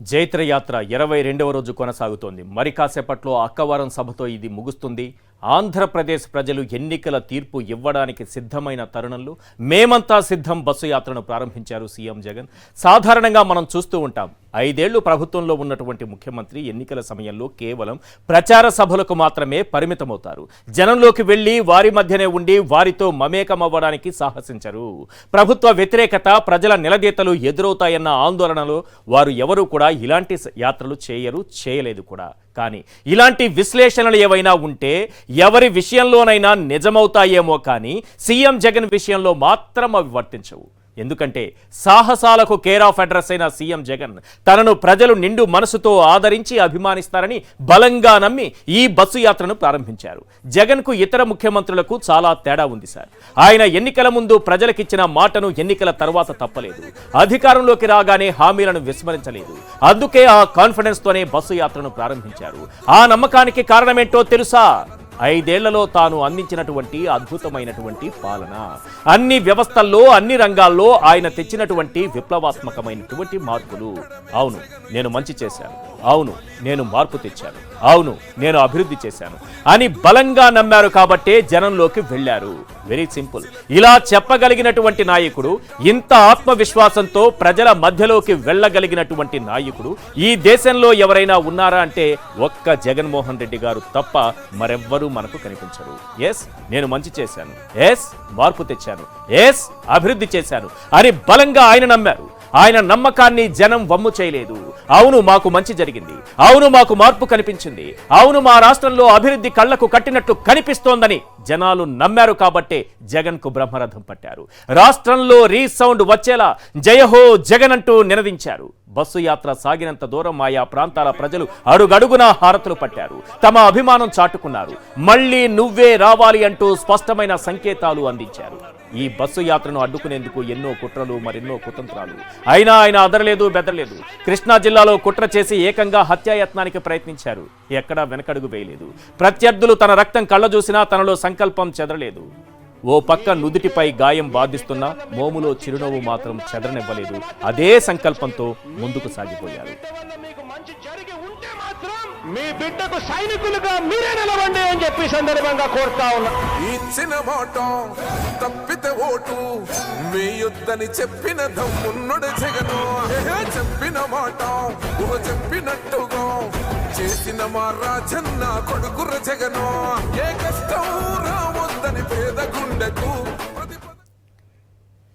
జైత్రయాత్ర 22వ రోజు కొనసాగుతోంది. మరి కాసేపట్లో అక్కవరం సభతో ఇది ముగుస్తుంది. ఆంధ్రప్రదేశ్ ప్రజలు ఎన్నికల తీర్పు ఇవ్వడానికి సిద్ధమైన తరుణంలో మేమంతా సిద్ధం బస్సు యాత్రను ప్రారంభించారు సీఎం జగన్. సాధారణంగా మనం చూస్తూ ఉంటాం, 5 ఏళ్లు ప్రభుత్వంలో ఉన్నటువంటి ముఖ్యమంత్రి ఎన్నికల సమయంలో కేవలం ప్రచార సభలకు మాత్రమే పరిమితమవుతారు. జనంలోకి వెళ్లి వారి మధ్యనే ఉండి వారితో మమేకమవ్వడానికి సాహసించరు. ప్రభుత్వ వ్యతిరేకత, ప్రజల నిలదీతలు ఎదురవుతాయన్న ఆందోళనలో వారు ఎవరూ కూడా ఇలాంటి యాత్రలు చేయలేదు కూడా. కానీ ఇలాంటి విశ్లేషణలు ఏవైనా ఉంటే ఎవరి విషయంలోనైనా నిజమవుతాయేమో కానీ సీఎం జగన్ విషయంలో మాత్రం అవి వర్తించవు. ఎందుకంటే సాహసాలకు కేర్ ఆఫ్ అడ్రస్ అయిన సీఎం జగన్ తనను ప్రజలు నిండు మనసుతో ఆదరించి అభిమానిస్తారని బలంగా నమ్మి ఈ బస్సు యాత్రను ప్రారంభించారు. జగన్కు ఇతర ముఖ్యమంత్రులకు చాలా తేడా ఉంది సార్. ఆయన ఎన్నికల ముందు ప్రజలకిచ్చిన మాటను ఎన్నికల తర్వాత తప్పలేదు. అధికారంలోకి రాగానే హామీలను విస్మరించలేదు. అందుకే ఆ కాన్ఫిడెన్స్తోనే బస్సు యాత్రను ప్రారంభించారు. ఆ నమ్మకానికి కారణమేంటో తెలుసా? 5 ఏళ్లలో తాను అందించినటువంటి అద్భుతమైనటువంటి పాలన, అన్ని వ్యవస్థల్లో, అన్ని రంగాల్లో ఆయన తెచ్చినటువంటి విప్లవాత్మకమైనటువంటి మార్పులు. అవును, నేను మంచి చేశాను. అవును, నేను మార్పు తెచ్చాను. అవును, నేను అభివృద్ధి చేశాను అని బలంగా నమ్మారు కాబట్టే జనంలోకి వెళ్లారు. Very simple. ఇలా చెప్పగలిగినటువంటి నాయకుడు, ఇంత ఆత్మవిశ్వాసంతో ప్రజల మధ్యలోకి వెళ్ళగలిగినటువంటి నాయకుడు ఈ దేశంలో ఎవరైనా ఉన్నారా అంటే ఒక్క జగన్మోహన్ రెడ్డి గారు తప్ప మరెవ్వరూ మనకు కనిపించరు. ఎస్, నేను మంచి చేశాను. ఎస్, మార్పు తెచ్చాను. ఎస్, అభివృద్ధి చేశాను అని బలంగా ఆయన నమ్మారు. ఆయన నమ్మకాన్ని జనం వమ్ము చేయలేదు. అవును, మాకు మంచి జరిగింది. అవును, మాకు మార్పు కనిపించింది. అవును, మా రాష్ట్రంలో అభివృద్ధి కళ్లకు కట్టినట్లు కనిపిస్తోందని జనాలు నమ్మారు కాబట్టే జగన్కు బ్రహ్మరథం పట్టారు. రాష్ట్రంలో రీసౌండ్ వచ్చేలా జయహో జగన్ అంటూ నినదించారు. బస్సు యాత్ర సాగినంత దూరం ఆయా ప్రాంతాల ప్రజలు అడుగడుగునా హారతులు పట్టారు. తమ అభిమానం చాటుకున్నారు. మళ్ళీ నువ్వే రావాలి అంటూ స్పష్టమైన సంకేతాలు అందించారు. ఈ బస్సు యాత్రను అడ్డుకునేందుకు ఎన్నో కుట్రలు, మరెన్నో కుతంత్రాలు. అయినా ఆయన అదరలేదు, బెదరలేదు. కృష్ణా జిల్లాలో కుట్ర చేసి ఏకంగా హత్యాయత్నానికి ప్రయత్నించారు. ఎక్కడా వెనకడుగు వేయలేదు. ప్రత్యర్థులు తన రక్తం కళ్ళ చూసినా తనలో సంకల్పం చెదరలేదు. ఓ పక్క నుదుటిపై గాయం బాధిస్తున్నా మోములో చిరునవ్వు మాత్రం చెదరనివ్వలేదు. అదే సంకల్పంతో ముందుకు సాగిపోయారు. మీ బిడ్డకు సైనికులుగా మీరే నిలవండి అని చెప్పి సందర్భంగా కోరుతా ఉన్నా. ఇచ్చిన మాట తప్పితే ఓటు మీ యుద్ధని చెప్పిన దమ్మున్నడు జగను. చెప్పిన మాట చెప్పినట్టుగా చేసిన మా రాజన్న కొడుకుర జగను. ఏ కష్టం రావద్దని పేద గుండెకు